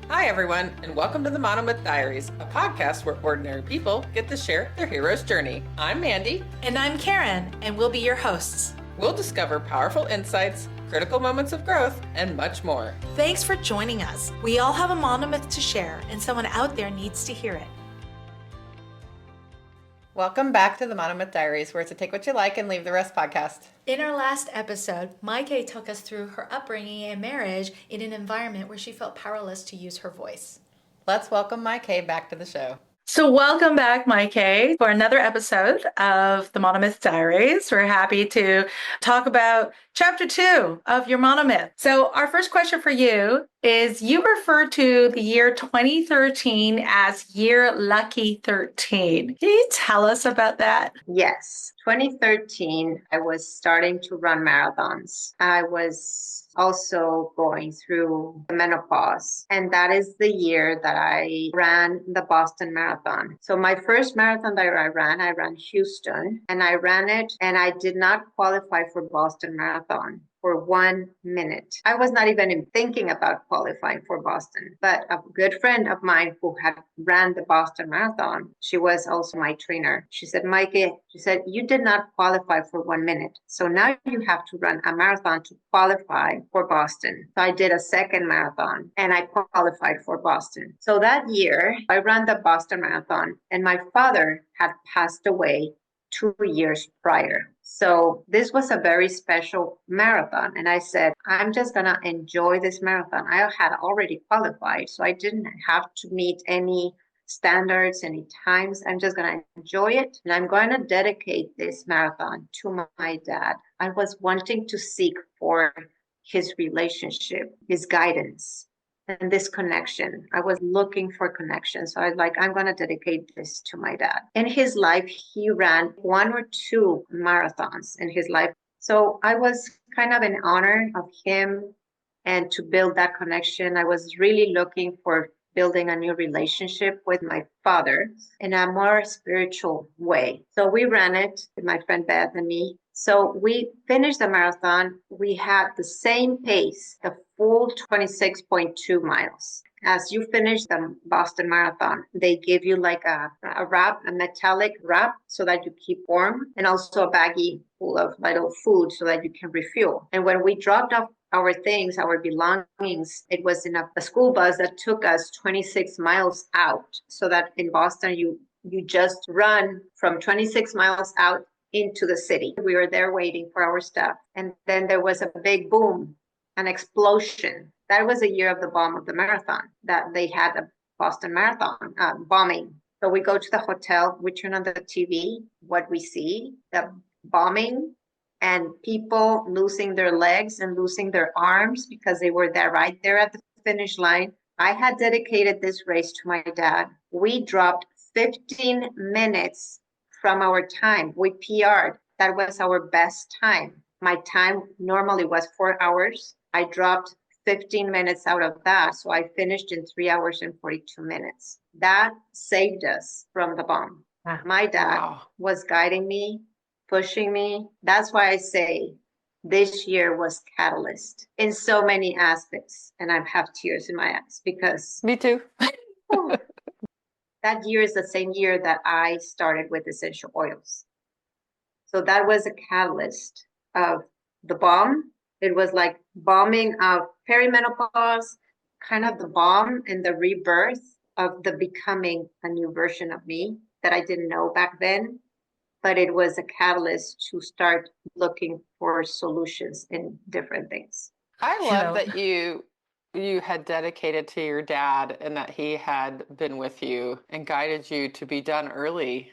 Hi, everyone, and welcome to the Monomyth Diaries, a podcast where ordinary people get to share their hero's journey. I'm Mandy. And I'm Karen, and we'll be your hosts. We'll discover powerful insights, critical moments of growth, and much more. Thanks for joining us. We all have a monomyth to share, and someone out there needs to hear it. Welcome back to the Monomyth Diaries, where it's a take what you like and leave the rest podcast. In our last episode, Maaike took us through her upbringing and marriage in an environment where she felt powerless to use her voice. Let's welcome Maaike back to the show. So welcome back, Maaike, for another episode of the Monomyth Diaries. We're happy to talk about chapter 2 of your monomyth. So our first question for you is, you refer to the year 2013 as year lucky 13. Can you tell us about that? Yes. 2013, I was starting to run marathons. I was also going through the menopause. And that is the year that I ran the Boston Marathon. So my first marathon that I ran Houston, and I ran it, and I did not qualify for Boston Marathon for 1 minute. I was not even thinking about qualifying for Boston, but a good friend of mine who had ran the Boston Marathon, she was also my trainer. She said, Maaike, she said, you did not qualify for 1 minute. So now you have to run a marathon to qualify for Boston. So I did a second marathon and I qualified for Boston. So that year I ran the Boston Marathon, and my father had passed away 2 years prior. So this was a very special marathon. And I said, I'm just going to enjoy this marathon. I had already qualified, so I didn't have to meet any standards, any times. I'm just going to enjoy it. And I'm going to dedicate this marathon to my dad. I was wanting to seek for his relationship, his guidance, and this connection. I was looking for connection. So I was like, I'm going to dedicate this to my dad. In his life, he ran 1 or 2 marathons in his life. So I was kind of in honor of him and to build that connection. I was really looking for building a new relationship with my father in a more spiritual way. So we ran it with my friend Beth and me. So we finished the marathon. We had the same pace, the full 26.2 miles. As you finish the Boston Marathon, they give you like a wrap, a metallic wrap, so that you keep warm, and also a baggie full of little food so that you can refuel. And when we dropped off our things, our belongings, it was in a school bus that took us 26 miles out. So that in Boston, you just run from 26 miles out into the city. We were there waiting for our stuff. And then there was a big boom, an explosion. That was a year of the bomb of the marathon, that they had a Boston Marathon bombing. So we go to the hotel, we turn on the TV, what we see, the bombing, and people losing their legs and losing their arms because they were there right there at the finish line. I had dedicated this race to my dad. We dropped 15 minutes from our time. We PR'd. That was our best time. My time normally was 4 hours. I dropped 15 minutes out of that. So I finished in 3 hours and 42 minutes. That saved us from the bomb. My dad was guiding me, pushing me. That's why I say this year was catalyst in so many aspects. And I have tears in my eyes because Me too. that year is the same year that I started with essential oils. So that was a catalyst of the bomb. It was like bombing of perimenopause, kind of the bomb and the rebirth of the becoming a new version of me that I didn't know back then. But it was a catalyst to start looking for solutions in different things. I love that you had dedicated to your dad and that he had been with you and guided you to be done early.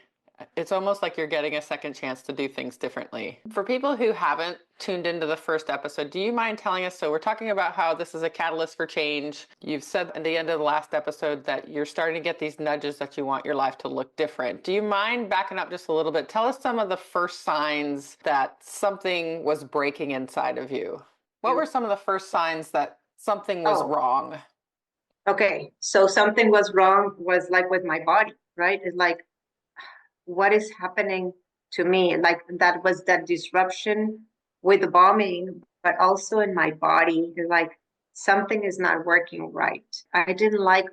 It's almost like you're getting a second chance to do things differently. For people who haven't tuned into the first episode, do you mind telling us, so we're talking about how this is a catalyst for change. You've said at the end of the last episode that you're starting to get these nudges that you want your life to look different. Do you mind backing up just a little bit? Tell us some of the first signs that something was breaking inside of you. What were some of the first signs that something was wrong? Okay, so something was wrong was like with my body, right? It's like, what is happening to me? Like that was that disruption with the bombing, but also in my body. It's like something is not working right. I didn't like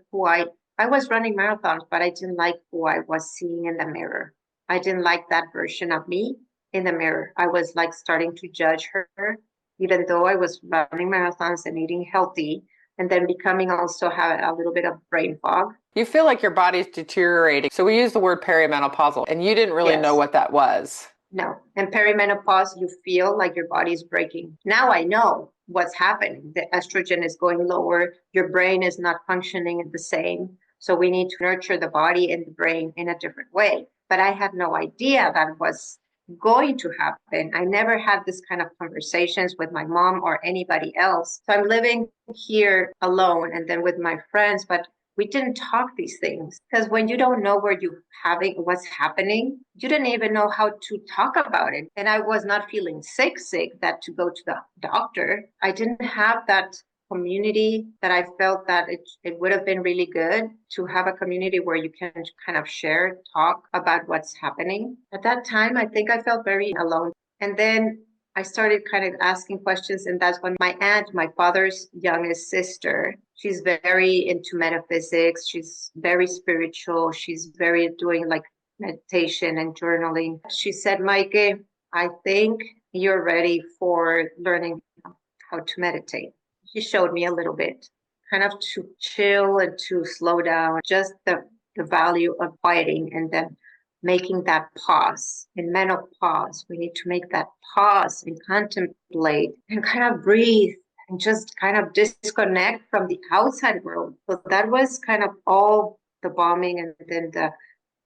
I was running marathons, but I didn't like who I was seeing in the mirror. I didn't like that version of me in the mirror. I was like starting to judge her, even though I was running marathons and eating healthy, and then becoming also have a little bit of brain fog. You feel like your body's deteriorating. So we use the word perimenopausal, and you didn't really know Yes. what that was. No. In perimenopause, you feel like your body's breaking. Now I know what's happening. The estrogen is going lower. Your brain is not functioning the same. So we need to nurture the body and the brain in a different way. But I had no idea that was going to happen. I never had this kind of conversations with my mom or anybody else. So I'm living here alone and then with my friends, but we didn't talk these things because when you don't know where you having what's happening, you didn't even know how to talk about it. And I was not feeling sick that to go to the doctor. I didn't have that community that I felt that it would have been really good to have a community where you can kind of share, talk about what's happening. At that time, I think I felt very alone. And then I started kind of asking questions, and that's when my aunt, my father's youngest sister, she's very into metaphysics. She's very spiritual. She's very doing like meditation and journaling. She said, Maaike, I think you're ready for learning how to meditate. She showed me a little bit, kind of to chill and to slow down, just the value of quieting and then making that pause. In menopause, we need to make that pause and contemplate and kind of breathe and just kind of disconnect from the outside world. So that was kind of all the bombing and then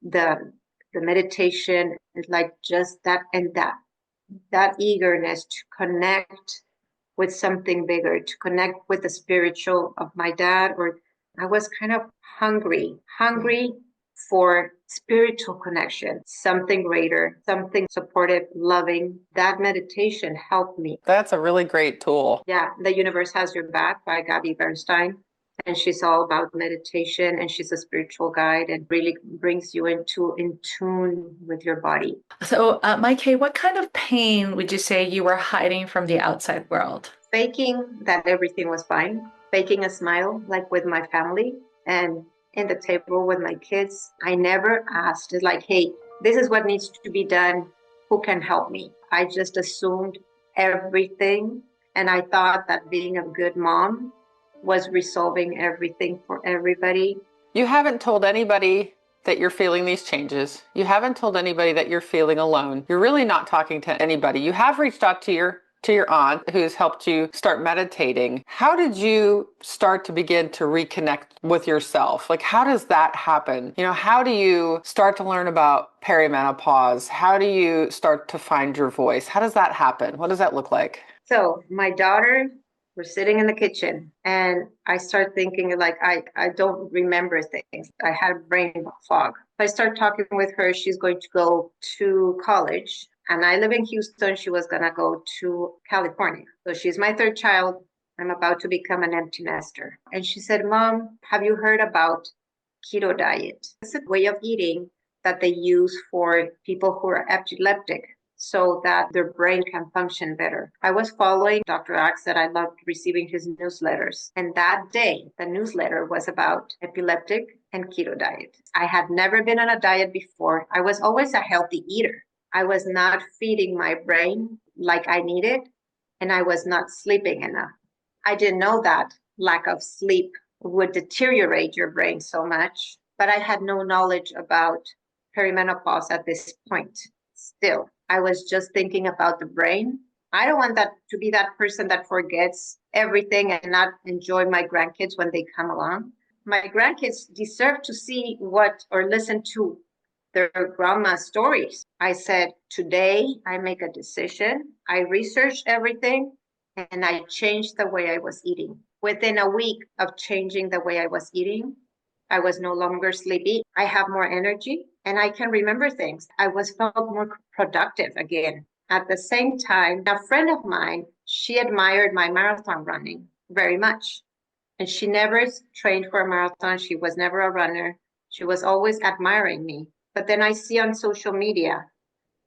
the meditation is like just that and that eagerness to connect with something bigger, to connect with the spiritual of my dad, or I was kind of hungry for spiritual connection, something greater, something supportive, loving. That meditation helped me. That's a really great tool. Yeah, The Universe Has Your Back by Gabby Bernstein. And she's all about meditation, and she's a spiritual guide and really brings you in tune with your body. So, Maaike, what kind of pain would you say you were hiding from the outside world? Faking that everything was fine, faking a smile like with my family and in the table with my kids. I never asked, like, hey, this is what needs to be done. Who can help me? I just assumed everything. And I thought that being a good mom was resolving everything for everybody. You haven't told anybody that you're feeling these changes. You haven't told anybody that you're feeling alone. You're really not talking to anybody. You have reached out to your aunt who's helped you start meditating. How did you start to begin to reconnect with yourself? Like, how does that happen? How do you start to learn about perimenopause? How do you start to find your voice? How does that happen? What does that look like? So my daughter, we're sitting in the kitchen and I start thinking like, I don't remember things. I had brain fog. I start talking with her. She's going to go to college. And I live in Houston. She was going to go to California. So she's my third child. I'm about to become an empty nester. And she said, Mom, have you heard about keto diet? It's a way of eating that they use for people who are epileptic so that their brain can function better. I was following Dr. Axe that I loved receiving his newsletters. And that day, the newsletter was about epileptic and keto diet. I had never been on a diet before. I was always a healthy eater. I was not feeding my brain like I needed, and I was not sleeping enough. I didn't know that lack of sleep would deteriorate your brain so much, but I had no knowledge about perimenopause at this point. Still, I was just thinking about the brain. I don't want that to be that person that forgets everything and not enjoy my grandkids when they come along. My grandkids deserve to see or listen to their grandma's stories. I said, today I make a decision. I researched everything and I changed the way I was eating. Within a week of changing the way I was eating, I was no longer sleepy. I have more energy and I can remember things. I felt more productive again. At the same time, a friend of mine, she admired my marathon running very much. And she never trained for a marathon. She was never a runner. She was always admiring me. But then I see on social media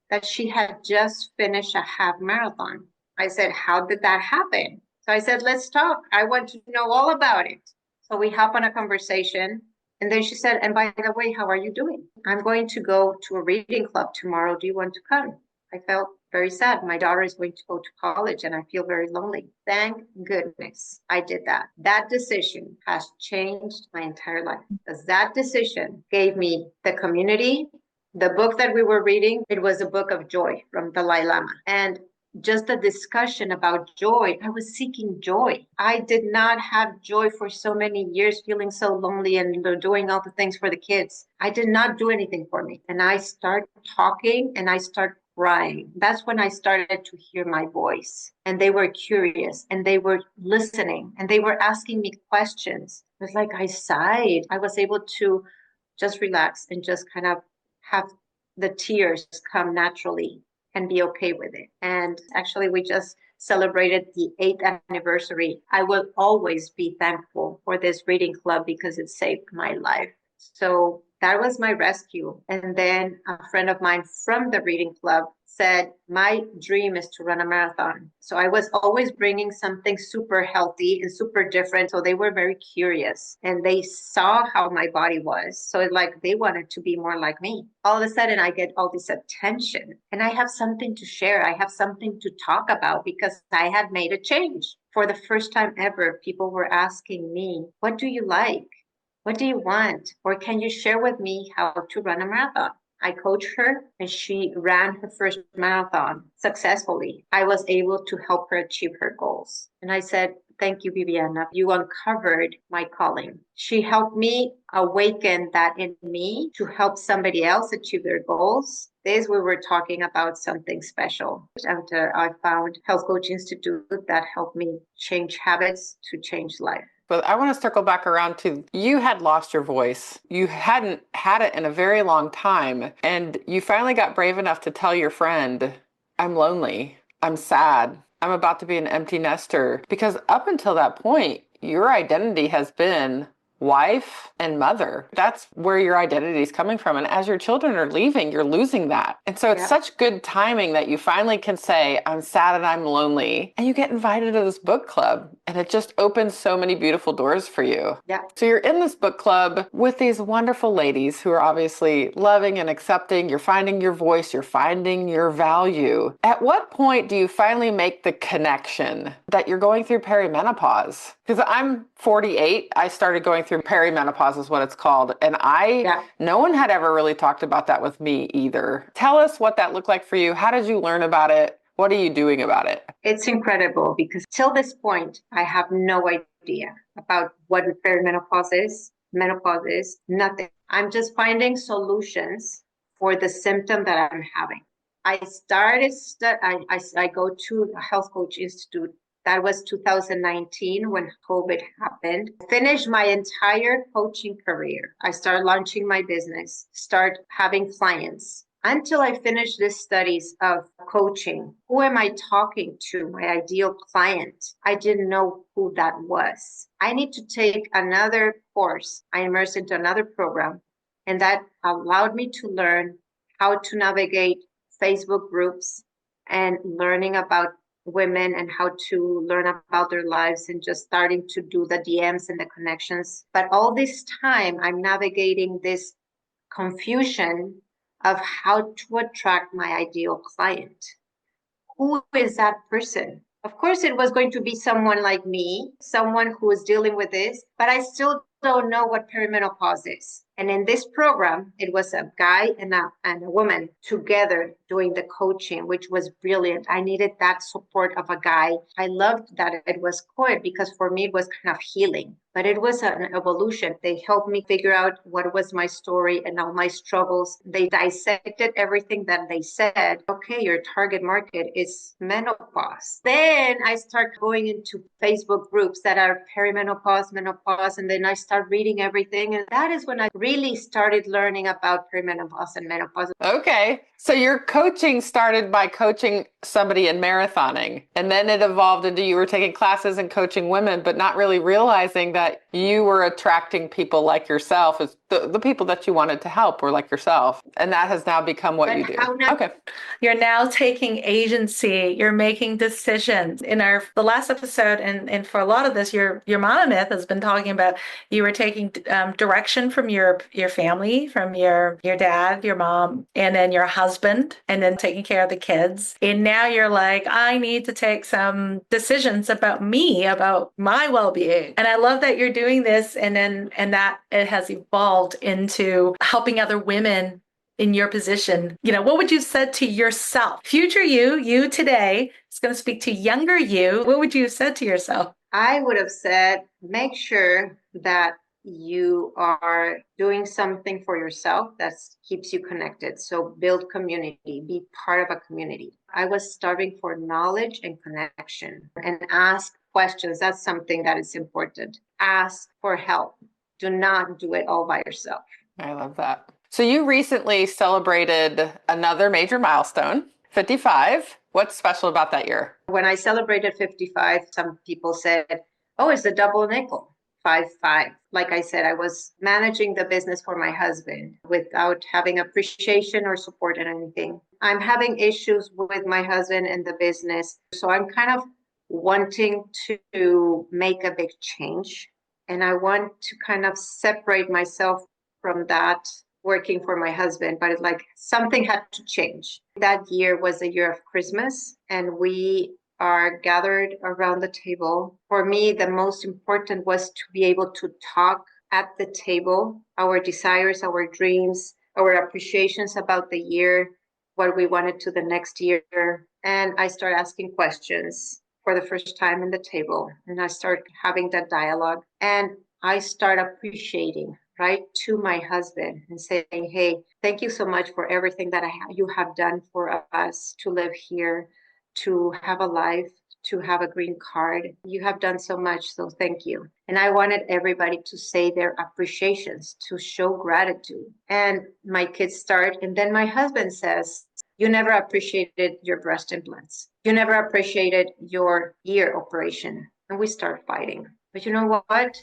that she had just finished a half marathon. I said, how did that happen? So I said, let's talk. I want to know all about it. So we hop on a conversation. And then she said, and by the way, how are you doing? I'm going to go to a reading club tomorrow. Do you want to come? I felt very sad. My daughter is going to go to college and I feel very lonely. Thank goodness I did that. That decision has changed my entire life because that decision gave me the community. The book that we were reading, it was a book of joy from Dalai Lama. And just the discussion about joy, I was seeking joy. I did not have joy for so many years, feeling so lonely and doing all the things for the kids. I did not do anything for me. And I start talking and I start crying. That's when I started to hear my voice. And they were curious and they were listening and they were asking me questions. It was like I sighed. I was able to just relax and just kind of have the tears come naturally and be okay with it. And actually, we just celebrated the 8th anniversary. I will always be thankful for this reading club because it saved my life. So that was my rescue. And then a friend of mine from the reading club said, my dream is to run a marathon. So I was always bringing something super healthy and super different. So they were very curious and they saw how my body was. So it's like they wanted to be more like me. All of a sudden, I get all this attention and I have something to share. I have something to talk about because I had made a change. For the first time ever, people were asking me, what do you like? What do you want? Or can you share with me how to run a marathon? I coached her and she ran her first marathon successfully. I was able to help her achieve her goals. And I said, thank you, Viviana. You uncovered my calling. She helped me awaken that in me to help somebody else achieve their goals. This, we were talking about something special. And I found Health Coach Institute that helped me change habits to change life. But I want to circle back around to you had lost your voice. You hadn't had it in a very long time. And you finally got brave enough to tell your friend, I'm lonely. I'm sad. I'm about to be an empty nester. Because up until that point, your identity has been wife and mother. That's where your identity is coming from. And as your children are leaving, you're losing that. And so it's such good timing that you finally can say, I'm sad and I'm lonely. And you get invited to this book club. And it just opens so many beautiful doors for you. Yeah. So you're in this book club with these wonderful ladies who are obviously loving and accepting. You're finding your voice. You're finding your value. At what point do you finally make the connection that you're going through perimenopause? Because I'm 48. I started going through perimenopause is what it's called. And no one had ever really talked about that with me either. Tell us what that looked like for you. How did you learn about it? What are you doing about it? It's incredible because till this point, I have no idea about what perimenopause is, menopause is, nothing. I'm just finding solutions for the symptom that I'm having. I go to a Health Coach Institute. That was 2019 when COVID happened. Finished my entire coaching career. I started launching my business, start having clients. Until I finished the studies of coaching, who am I talking to? My ideal client. I didn't know who that was. I need to take another course. I immersed into another program, and that allowed me to learn how to navigate Facebook groups and learning about women and how to learn about their lives and just starting to do the DMs and the connections. But all this time, I'm navigating this confusion of how to attract my ideal client. Who is that person? Of course, it was going to be someone like me, someone who is dealing with this, but I still don't know what perimenopause is. And in this program, it was a guy and a woman together doing the coaching, which was brilliant. I needed that support of a guy. I loved that it was co-ed because for me, it was kind of healing, but it was an evolution. They helped me figure out what was my story and all my struggles. They dissected everything that they said. Okay, your target market is menopause. Then I start going into Facebook groups that are perimenopause, menopause, and then I start reading everything. And that is when I really started learning about perimenopause and menopause. Okay. So your coaching started by coaching somebody in marathoning, and then it evolved into you were taking classes and coaching women, but not really realizing that you were attracting people like yourself, as the people that you wanted to help were like yourself. And that has now become what you do. Okay. You're now taking agency. You're making decisions. In the last episode, and for a lot of this, your Monomyth has been talking about you were taking direction from your family, from your dad, your mom, and then your husband, and then taking care of the kids. And now you're like, I need to take some decisions about me, about my well-being. And I love that you're doing this, and that it has evolved into helping other women in your position. What would you have said to yourself? Future you today is going to speak to younger you. What would you have said to yourself? I would have said, make sure that you are doing something for yourself that keeps you connected. So build community, be part of a community. I was starving for knowledge and connection, and ask questions. That's something that is important. Ask for help. Do not do it all by yourself. I love that. So you recently celebrated another major milestone, 55. What's special about that year? When I celebrated 55, some people said, oh, it's a double nickel, 5-5. Like I said, I was managing the business for my husband without having appreciation or support in anything. I'm having issues with my husband and the business. So I'm kind of wanting to make a big change. And I want to kind of separate myself from that working for my husband, but it's like something had to change. That year was a year of Christmas, and we are gathered around the table. For me, the most important was to be able to talk at the table, our desires, our dreams, our appreciations about the year, what we wanted to the next year. And I start asking questions for the first time in the table, and I start having that dialogue, and I start appreciating right to my husband and saying, hey, thank you so much for everything that you have done for us to live here, to have a life, to have a green card. You have done so much, so thank you. And I wanted everybody to say their appreciations, to show gratitude. And my kids start, and then my husband says, you never appreciated your breast implants. You never appreciated your ear operation. And we start fighting. But you know what?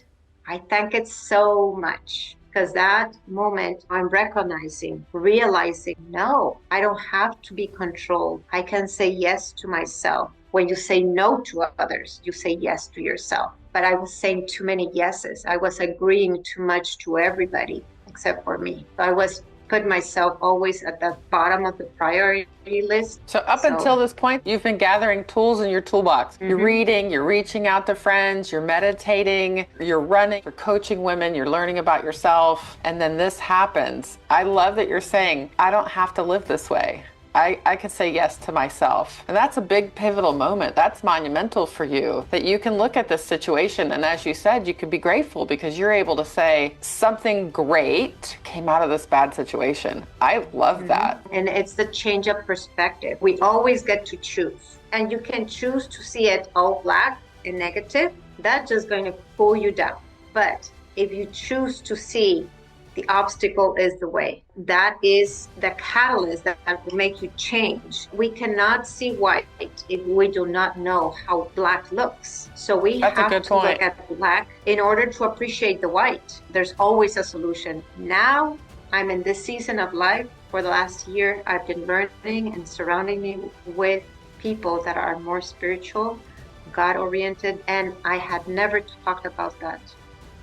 I thank it so much, because that moment I'm realizing, no, I don't have to be controlled. I can say yes to myself. When you say no to others, you say yes to yourself. But I was saying too many yeses. I was agreeing too much to everybody except for me. So I was put myself always at the bottom of the priority list. So until this point, you've been gathering tools in your toolbox. Mm-hmm. You're reading, you're reaching out to friends, you're meditating, you're running, you're coaching women, you're learning about yourself. And then this happens. I love that you're saying, I don't have to live this way. I can say yes to myself. And that's a big pivotal moment. That's monumental for you, that you can look at this situation. And as you said, you can be grateful because you're able to say something great came out of this bad situation. I love that. And it's the change of perspective. We always get to choose. And you can choose to see it all black and negative. That's just going to pull you down. But if you choose to see the obstacle is the way, that is the catalyst that will make you change. We cannot see white if we do not know how black looks. So we have to look at black in order to appreciate the white. There's always a solution. Now I'm in this season of life. For the last year, I've been learning and surrounding me with people that are more spiritual, God-oriented, and I had never talked about that.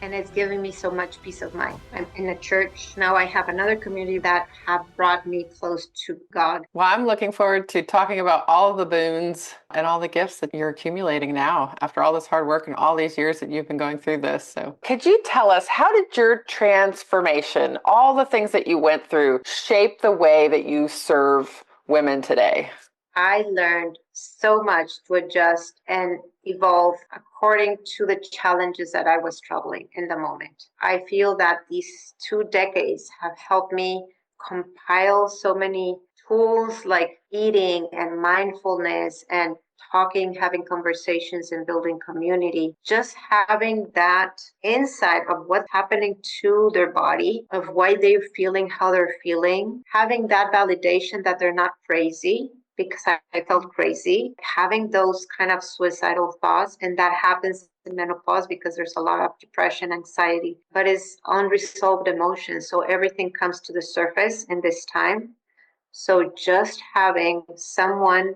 And it's giving me so much peace of mind. I'm in a church. Now I have another community that have brought me close to God. Well, I'm looking forward to talking about all of the boons and all the gifts that you're accumulating now after all this hard work and all these years that you've been going through this. So could you tell us, how did your transformation, all the things that you went through, shape the way that you serve women today? I learned so much to adjust and evolve according to the challenges that I was troubling in the moment. I feel that these 2 decades have helped me compile so many tools like eating and mindfulness and talking, having conversations, and building community, just having that insight of what's happening to their body, of why they're feeling how they're feeling, having that validation that they're not crazy, because I felt crazy, having those kind of suicidal thoughts, and that happens in menopause because there's a lot of depression, anxiety, but it's unresolved emotions. So everything comes to the surface in this time. So just having someone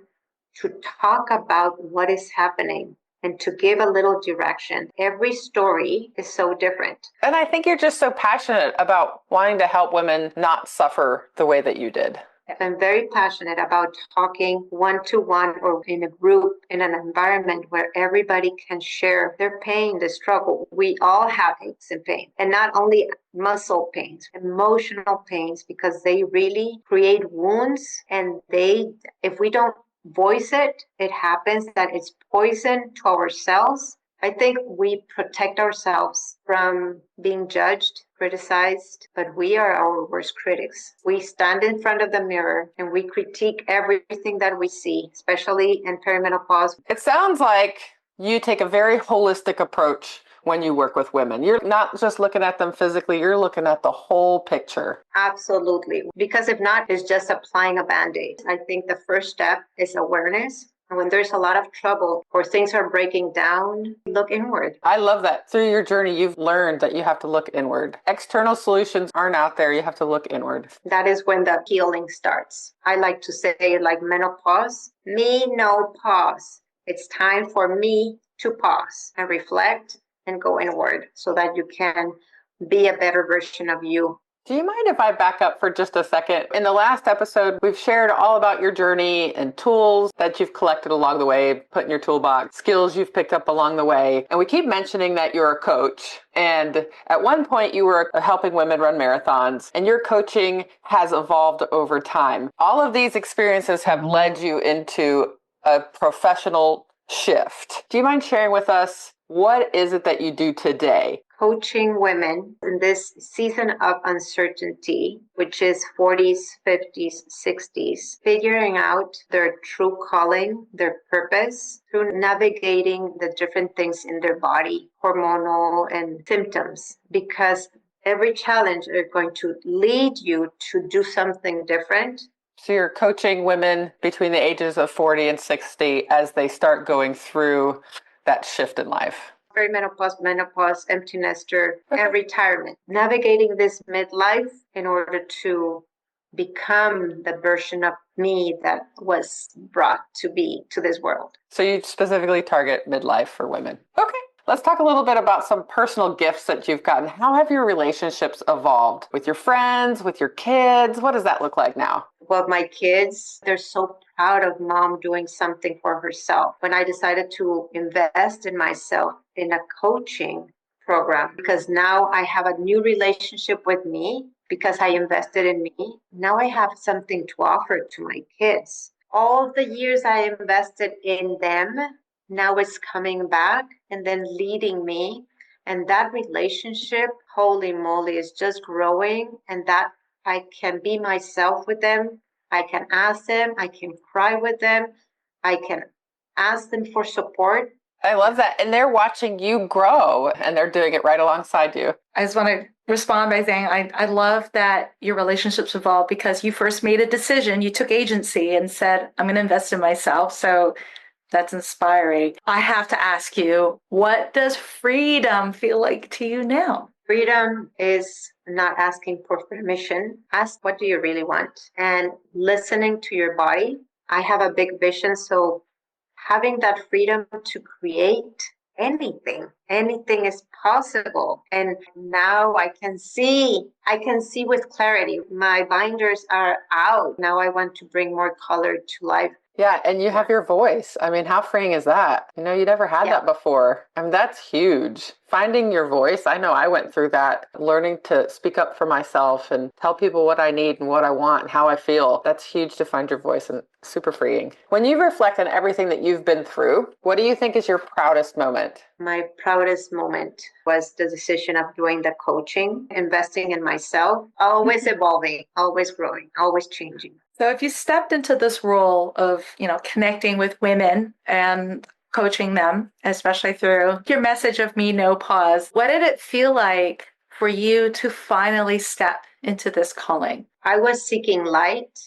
to talk about what is happening and to give a little direction. Every story is so different. And I think you're just so passionate about wanting to help women not suffer the way that you did. I'm very passionate about talking one-to-one or in a group, in an environment where everybody can share their pain, the struggle. We all have aches and pain, and not only muscle pains, emotional pains, because they really create wounds. And if we don't voice it, it happens that it's poison to ourselves. I think we protect ourselves from being judged, criticized, but we are our worst critics. We stand in front of the mirror and we critique everything that we see, especially in perimenopause. It sounds like you take a very holistic approach when you work with women. You're not just looking at them physically, you're looking at the whole picture. Absolutely. Because if not, it's just applying a Band-Aid. I think the first step is awareness. And when there's a lot of trouble or things are breaking down, look inward. I love that. Through your journey, you've learned that you have to look inward. External solutions aren't out there. You have to look inward. That is when the healing starts. I like to say, like menopause, me no pause. It's time for me to pause and reflect and go inward so that you can be a better version of you. Do you mind if I back up for just a second? In the last episode, we've shared all about your journey and tools that you've collected along the way, put in your toolbox, skills you've picked up along the way. And we keep mentioning that you're a coach. And at one point, you were helping women run marathons, and your coaching has evolved over time. All of these experiences have led you into a professional shift. Do you mind sharing with us what is it that you do today? Coaching women in this season of uncertainty, which is 40s, 50s, 60s, figuring out their true calling, their purpose through navigating the different things in their body, hormonal and symptoms, because every challenge is going to lead you to do something different. So you're coaching women between the ages of 40 and 60 as they start going through that shift in life. Perimenopause, menopause, empty nester, and retirement. Navigating this midlife in order to become the version of me that was brought to be to this world. So you specifically target midlife for women. Okay. Let's talk a little bit about some personal gifts that you've gotten. How have your relationships evolved with your friends, with your kids? What does that look like now? Well, my kids, they're so proud of mom doing something for herself. When I decided to invest in myself in a coaching program, because now I have a new relationship with me, because I invested in me, now I have something to offer to my kids. All the years I invested in them, now it's coming back and then leading me. And that relationship, holy moly, is just growing. And that I can be myself with them. I can ask them. I can cry with them. I can ask them for support. I love that. And they're watching you grow and they're doing it right alongside you. I just want to respond by saying I love that your relationships evolved because you first made a decision, you took agency and said, I'm going to invest in myself. So that's inspiring. I have to ask you, what does freedom feel like to you now? Freedom is not asking for permission. Ask, what do you really want? And listening to your body. I have a big vision. So having that freedom to create anything is possible. And now I can see with clarity. My binders are out. Now I want to bring more color to life. Yeah, and you have your voice. I mean, how freeing is that? You know, you never had that before. I mean, that's huge. Finding your voice, I know I went through that, learning to speak up for myself and tell people what I need and what I want and how I feel. That's huge to find your voice and super freeing. When you reflect on everything that you've been through, what do you think is your proudest moment? My proudest moment was the decision of doing the coaching, investing in myself, always evolving, always growing, always changing. So if you stepped into this role of, connecting with women and coaching them, especially through your message of me, no pause, what did it feel like for you to finally step into this calling? I was seeking light.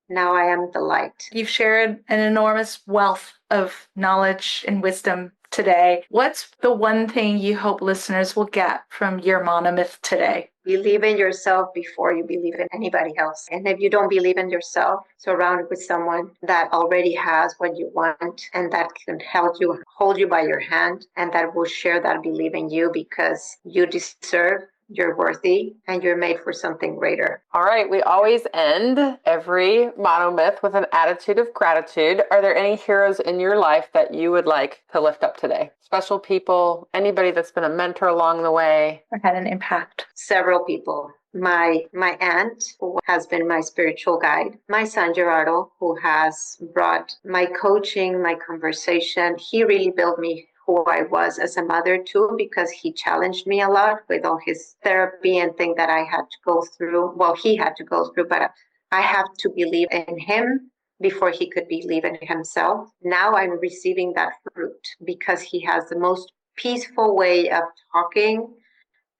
Now I am the light. You've shared an enormous wealth of knowledge and wisdom today. What's the one thing you hope listeners will get from your Monomyth today? Believe in yourself before you believe in anybody else. And if you don't believe in yourself, surround with someone that already has what you want and that can help you, hold you by your hand, and that will share that belief in you because you deserve, you're worthy, and you're made for something greater. All right. We always end every Monomyth with an attitude of gratitude. Are there any heroes in your life that you would like to lift up today? Special people, anybody that's been a mentor along the way? Or had an impact? Several people. My aunt, who has been my spiritual guide, my son Gerardo, who has brought my coaching, my conversation. He really built me who I was as a mother too, because he challenged me a lot with all his therapy and things that I had to go through. Well, he had to go through, but I have to believe in him before he could believe in himself. Now I'm receiving that fruit because he has the most peaceful way of talking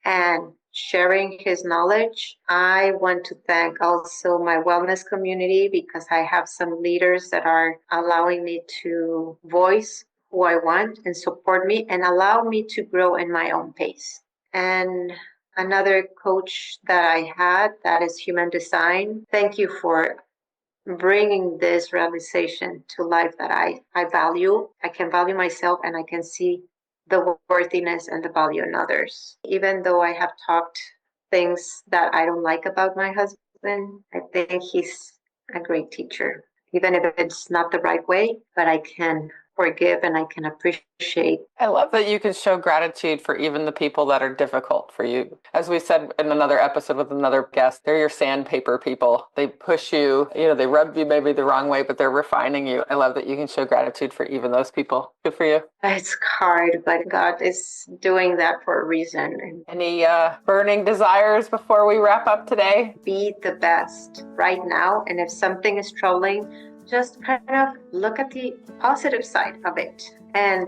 and sharing his knowledge. I want to thank also my wellness community because I have some leaders that are allowing me to voice who I want and support me and allow me to grow in my own pace. And another coach that I had, that is Human Design. Thank you for bringing this realization to life that I value. I can value myself and I can see the worthiness and the value in others. Even though I have talked things that I don't like about my husband, I think he's a great teacher. Even if it's not the right way, but I can forgive and I can appreciate. I love that you can show gratitude for even the people that are difficult for you. As we said in another episode with another guest, they're your sandpaper people. They push you, they rub you maybe the wrong way, but they're refining you. I love that you can show gratitude for even those people. Good for you. It's hard, but God is doing that for a reason. Any burning desires before we wrap up today? Be the best right now. And if something is troubling, just kind of look at the positive side of it and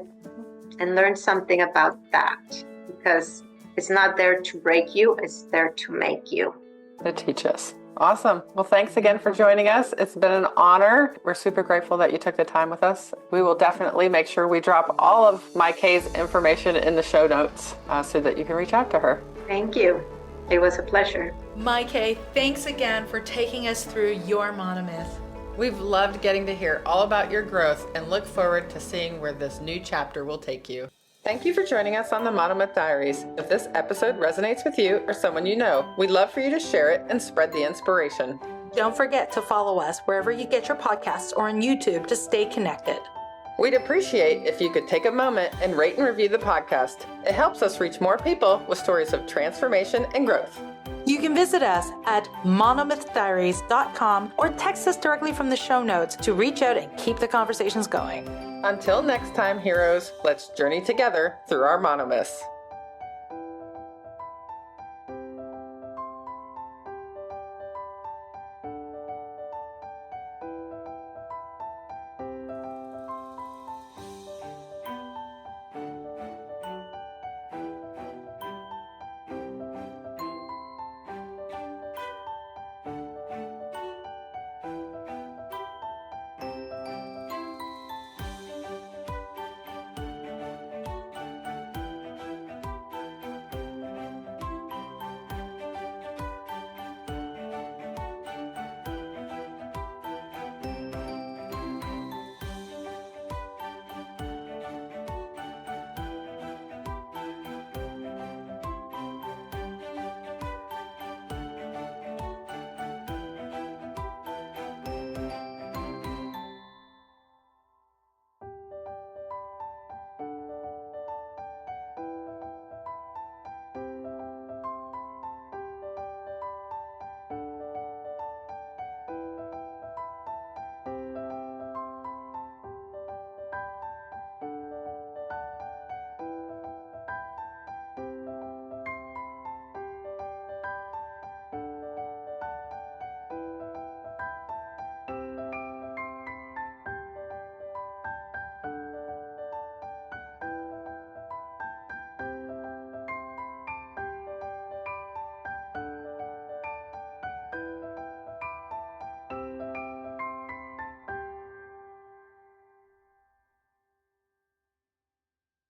learn something about that, because it's not there to break you, it's there to make you. To teach us. Awesome. Well, thanks again for joining us. It's been an honor. We're super grateful that you took the time with us. We will definitely make sure we drop all of Maaike's information in the show notes so that you can reach out to her. Thank you. It was a pleasure. Maaike, thanks again for taking us through your Monomyth. We've loved getting to hear all about your growth and look forward to seeing where this new chapter will take you. Thank you for joining us on the Monomyth Diaries. If this episode resonates with you or someone you know, we'd love for you to share it and spread the inspiration. Don't forget to follow us wherever you get your podcasts or on YouTube to stay connected. We'd appreciate if you could take a moment and rate and review the podcast. It helps us reach more people with stories of transformation and growth. You can visit us at monomythdiaries.com or text us directly from the show notes to reach out and keep the conversations going. Until next time, heroes, let's journey together through our monomyths.